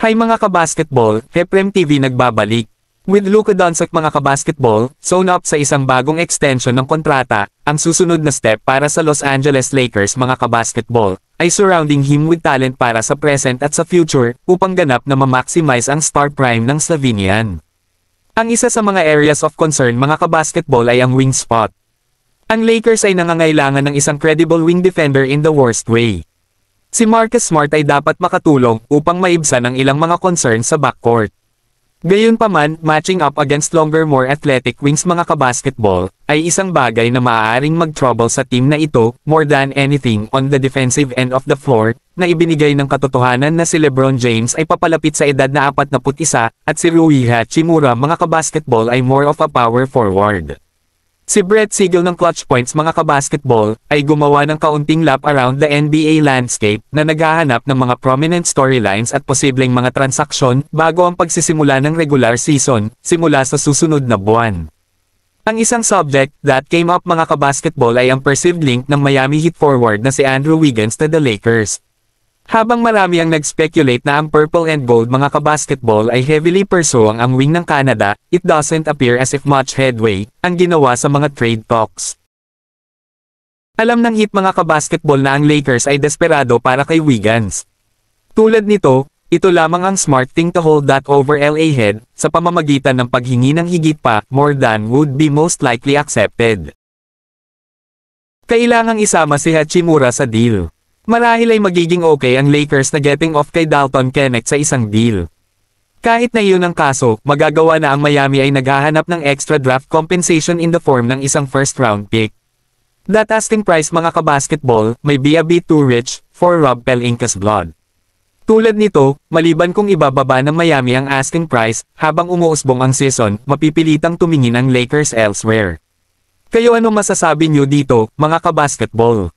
Hi mga kabasketball, Heprem TV nagbabalik. With Luka Doncic mga kabasketball, zone up sa isang bagong extension ng kontrata, ang susunod na step para sa Los Angeles Lakers mga kabasketball, ay surrounding him with talent para sa present at sa future, upang ganap na ma-maximize ang star prime ng Slovenian. Ang isa sa mga areas of concern mga kabasketball ay ang wing spot. Ang Lakers ay nangangailangan ng isang credible wing defender in the worst way. Si Marcus Smart ay dapat makatulong upang maibsan ang ilang mga concern sa backcourt. Gayunpaman, matching up against longer more athletic wings mga kabasketball, ay isang bagay na maaaring mag-trouble sa team na ito, more than anything on the defensive end of the floor, na ibinigay ng katotohanan na si LeBron James ay papalapit sa edad na 41, at si Rui Hachimura mga kabasketball ay more of a power forward. Si Brett Siegel ng Clutch Points mga kabasketball, ay gumawa ng kaunting lap around the NBA landscape na naghahanap ng mga prominent storylines at posibleng mga transaksyon bago ang pagsisimula ng regular season, simula sa susunod na buwan. Ang isang subject that came up mga kabasketball ay ang perceived link ng Miami Heat forward na si Andrew Wiggins to the Lakers. Habang marami ang nag-speculate na ang purple and gold mga kabasketball ay heavily pursuing ang wing ng Canada, it doesn't appear as if much headway ang ginawa sa mga trade talks. Alam ng Heat mga kabasketball na ang Lakers ay desperado para kay Wiggins. Tulad nito, ito lamang ang smart thing to hold that over LA head, sa pamamagitan ng paghingi ng higit pa, more than would be most likely accepted. Kailangang isama si Hachimura sa deal. Marahil ay magiging okay ang Lakers na getting off kay Dalton Knecht sa isang deal. Kahit na iyon ang kaso, magagawa na ang Miami ay naghahanap ng extra draft compensation in the form ng isang first round pick. That asking price mga kabasketball, may be a bit too rich for Rob Pelinka's blood. Tulad nito, maliban kung ibababa ng Miami ang asking price, habang umuusbong ang season, mapipilitang tumingin ang Lakers elsewhere. Kayo ano masasabi nyo dito, mga kabasketball?